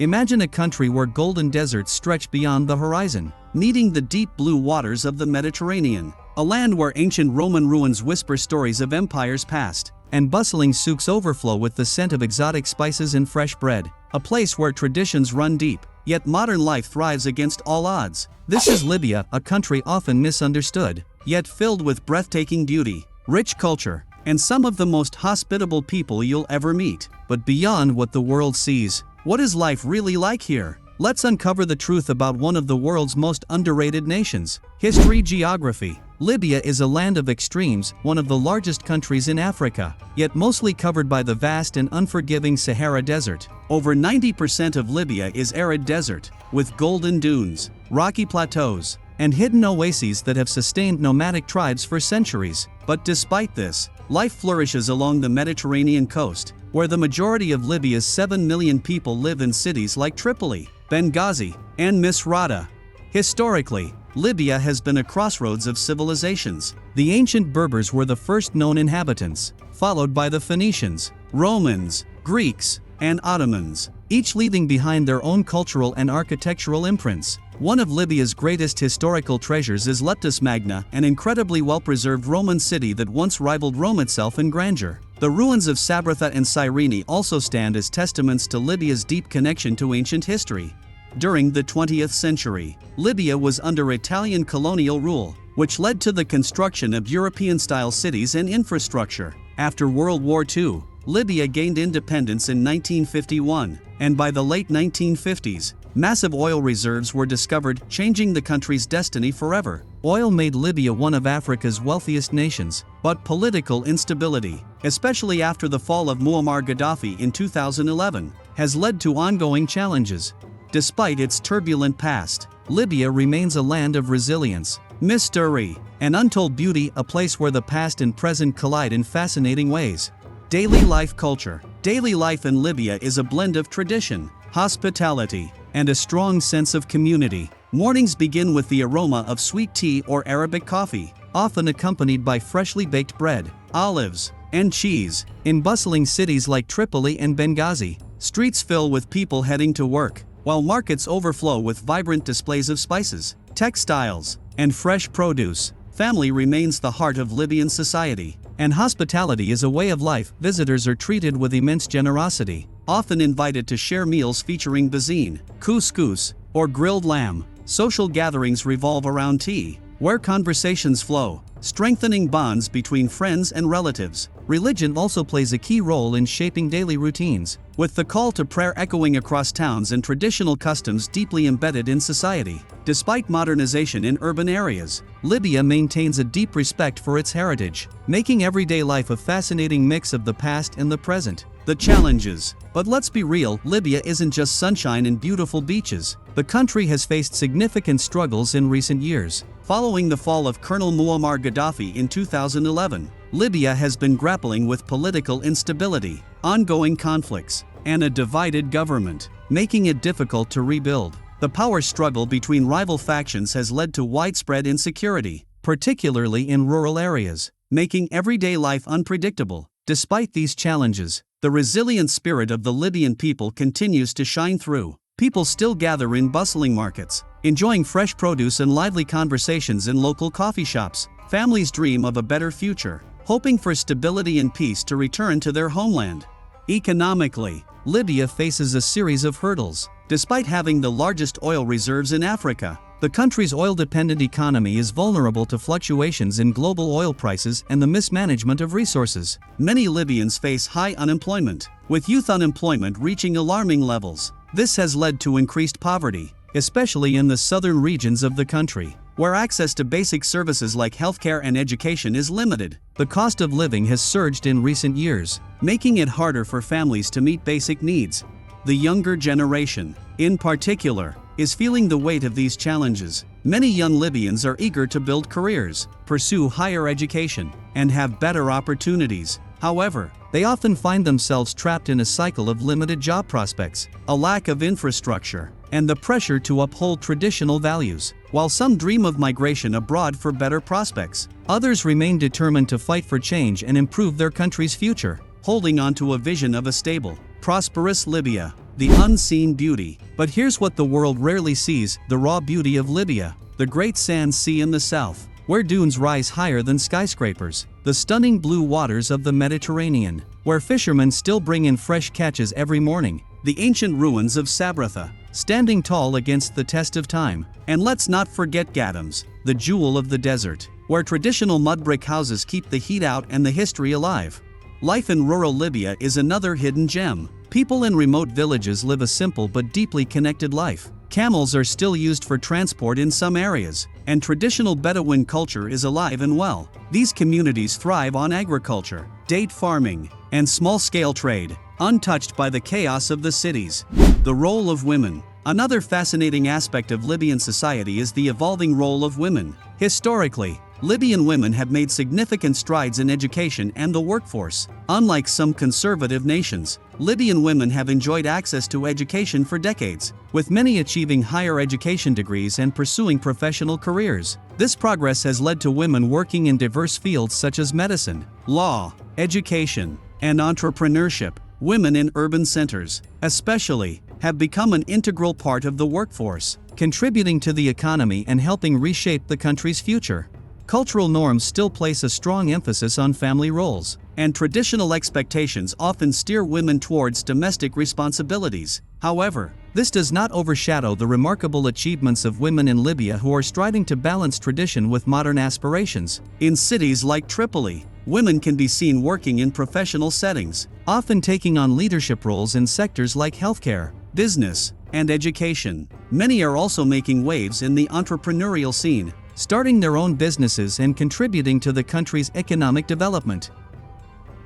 Imagine a country where golden deserts stretch beyond the horizon, meeting the deep blue waters of the Mediterranean, a land where ancient Roman ruins whisper stories of empires past, and bustling souks overflow with the scent of exotic spices and fresh bread, a place where traditions run deep, yet modern life thrives against all odds. This is Libya, a country often misunderstood, yet filled with breathtaking beauty, rich culture, and some of the most hospitable people you'll ever meet. But beyond what the world sees, what is life really like here? Let's uncover the truth about one of the world's most underrated nations. History. Geography. Libya is a land of extremes, one of the largest countries in Africa, yet mostly covered by the vast and unforgiving Sahara Desert. Over 90% of Libya is arid desert, with golden dunes, rocky plateaus, and hidden oases that have sustained nomadic tribes for centuries. But despite this, life flourishes along the Mediterranean coast, where the majority of Libya's 7 million people live in cities like Tripoli, Benghazi, and Misrata. Historically, Libya has been a crossroads of civilizations. The ancient Berbers were the first known inhabitants, followed by the Phoenicians, Romans, Greeks, and Ottomans, each leaving behind their own cultural and architectural imprints. One of Libya's greatest historical treasures is Leptis Magna, an incredibly well-preserved Roman city that once rivaled Rome itself in grandeur. The ruins of Sabratha and Cyrene also stand as testaments to Libya's deep connection to ancient history. During the 20th century, Libya was under Italian colonial rule, which led to the construction of European-style cities and infrastructure. After World War II, Libya gained independence in 1951, and by the late 1950s, massive oil reserves were discovered, changing the country's destiny forever. Oil made Libya one of Africa's wealthiest nations, but political instability, especially after the fall of Muammar Gaddafi in 2011, has led to ongoing challenges. Despite its turbulent past, Libya remains a land of resilience, mystery, and untold beauty, a place where the past and present collide in fascinating ways. Daily life. Culture. Daily life in Libya is a blend of tradition, hospitality, and a strong sense of community. Mornings begin with the aroma of sweet tea or Arabic coffee, often accompanied by freshly baked bread, olives, and cheese. In bustling cities like Tripoli and Benghazi, streets fill with people heading to work, while markets overflow with vibrant displays of spices, textiles, and fresh produce. Family remains the heart of Libyan society, and hospitality is a way of life. Visitors are treated with immense generosity, often invited to share meals featuring bazine, couscous, or grilled lamb. Social gatherings revolve around tea, where conversations flow, strengthening bonds between friends and relatives. Religion also plays a key role in shaping daily routines, with the call to prayer echoing across towns and traditional customs deeply embedded in society. Despite modernization in urban areas, Libya maintains a deep respect for its heritage, making everyday life a fascinating mix of the past and the present. The challenges. But let's be real, Libya isn't just sunshine and beautiful beaches. The country has faced significant struggles in recent years. Following the fall of Colonel Muammar Gaddafi in 2011, Libya has been grappling with political instability, ongoing conflicts, and a divided government, making it difficult to rebuild. The power struggle between rival factions has led to widespread insecurity, particularly in rural areas, making everyday life unpredictable. Despite these challenges, the resilient spirit of the Libyan people continues to shine through. People still gather in bustling markets, enjoying fresh produce and lively conversations in local coffee shops. Families dream of a better future, hoping for stability and peace to return to their homeland. Economically, Libya faces a series of hurdles. Despite having the largest oil reserves in Africa, the country's oil-dependent economy is vulnerable to fluctuations in global oil prices and the mismanagement of resources. Many Libyans face high unemployment, with youth unemployment reaching alarming levels. This has led to increased poverty, especially in the southern regions of the country, where access to basic services like healthcare and education is limited. The cost of living has surged in recent years, making it harder for families to meet basic needs. The younger generation, in particular, is feeling the weight of these challenges. Many young Libyans are eager to build careers, pursue higher education, and have better opportunities. However, they often find themselves trapped in a cycle of limited job prospects, a lack of infrastructure, and the pressure to uphold traditional values. While some dream of migration abroad for better prospects, others remain determined to fight for change and improve their country's future, holding on to a vision of a stable, prosperous Libya. the unseen beauty. But here's what the world rarely sees: the raw beauty of Libya. The great sand sea in the south, where dunes rise higher than skyscrapers. The stunning blue waters of the Mediterranean, where fishermen still bring in fresh catches every morning. The ancient ruins of Sabratha, standing tall against the test of time. And let's not forget Gadam's, the jewel of the desert, where traditional mud brick houses keep the heat out and the history alive. Life in rural Libya is another hidden gem. People in remote villages live a simple but deeply connected life. Camels are still used for transport in some areas, and traditional Bedouin culture is alive and well. These communities thrive on agriculture, date farming, and small-scale trade, untouched by the chaos of the cities. The role of women. Another fascinating aspect of Libyan society is the evolving role of women. Historically, Libyan women have made significant strides in education and the workforce. Unlike some conservative nations, Libyan women have enjoyed access to education for decades, with many achieving higher education degrees and pursuing professional careers. This progress has led to women working in diverse fields such as medicine, law, education, and entrepreneurship. Women in urban centers, especially, have become an integral part of the workforce, contributing to the economy and helping reshape the country's future. Cultural norms still place a strong emphasis on family roles, and traditional expectations often steer women towards domestic responsibilities. However, this does not overshadow the remarkable achievements of women in Libya who are striving to balance tradition with modern aspirations. In cities like Tripoli, women can be seen working in professional settings, often taking on leadership roles in sectors like healthcare, business, and education. Many are also making waves in the entrepreneurial scene, starting their own businesses and contributing to the country's economic development.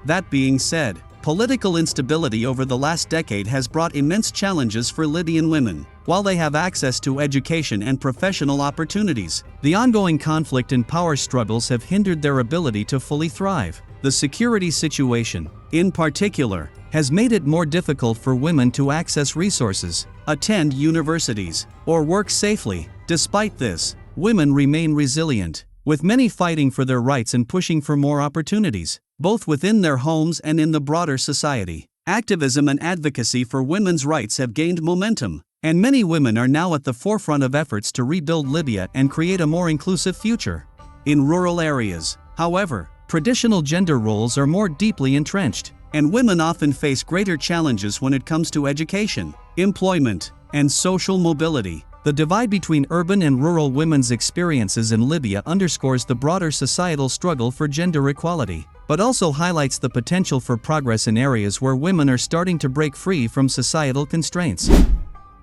That being said, political instability over the last decade has brought immense challenges for Libyan women. While they have access to education and professional opportunities, the ongoing conflict and power struggles have hindered their ability to fully thrive. The security situation, in particular, has made it more difficult for women to access resources, attend universities, or work safely. Despite this, women remain resilient, with many fighting for their rights and pushing for more opportunities, both within their homes and in the broader society. Activism and advocacy for women's rights have gained momentum, and many women are now at the forefront of efforts to rebuild Libya and create a more inclusive future. In rural areas, however, traditional gender roles are more deeply entrenched, and women often face greater challenges when it comes to education, employment, and social mobility. The divide between urban and rural women's experiences in Libya underscores the broader societal struggle for gender equality, but also highlights the potential for progress in areas where women are starting to break free from societal constraints.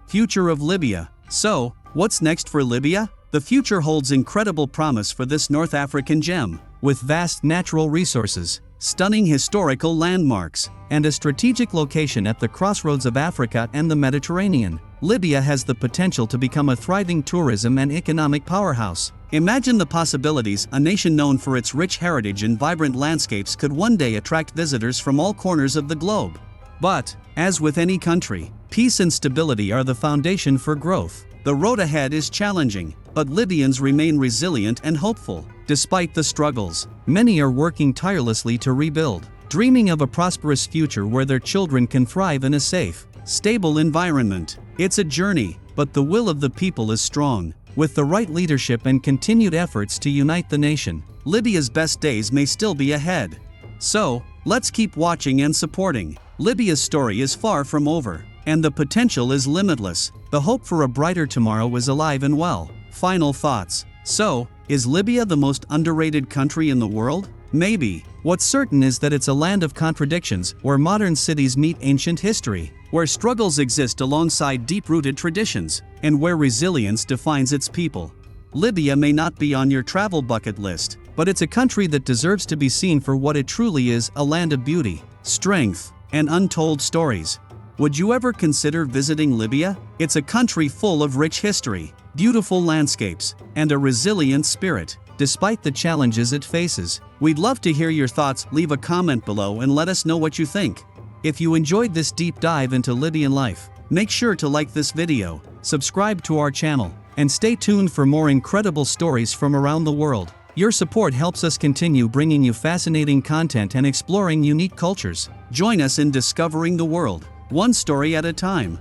Future of Libya. So, what's next for Libya? The future holds incredible promise for this North African gem, with vast natural resources, stunning historical landmarks, and a strategic location at the crossroads of Africa and the Mediterranean. Libya has the potential to become a thriving tourism and economic powerhouse. Imagine the possibilities. A nation known for its rich heritage and vibrant landscapes could one day attract visitors from all corners of the globe. But, as with any country, peace and stability are the foundation for growth. The road ahead is challenging, but Libyans remain resilient and hopeful. Despite the struggles, many are working tirelessly to rebuild, dreaming of a prosperous future where their children can thrive in a safe, stable environment. It's a journey, but the will of the people is strong. With the right leadership and continued efforts to unite the nation, Libya's best days may still be ahead. So, let's keep watching and supporting. Libya's story is far from over, and the potential is limitless. The hope for a brighter tomorrow is alive and well. Final thoughts. So, is Libya the most underrated country in the world? Maybe. What's certain is that it's a land of contradictions, where modern cities meet ancient history, where struggles exist alongside deep-rooted traditions, and where resilience defines its people. Libya may not be on your travel bucket list, but it's a country that deserves to be seen for what it truly is: a land of beauty, strength, and untold stories. Would you ever consider visiting Libya? It's a country full of rich history, beautiful landscapes, and a resilient spirit. Despite the challenges it faces, we'd love to hear your thoughts. Leave a comment below and let us know what you think. If you enjoyed this deep dive into Libyan life, make sure to like this video, subscribe to our channel, and stay tuned for more incredible stories from around the world. Your support helps us continue bringing you fascinating content and exploring unique cultures. Join us in discovering the world, one story at a time.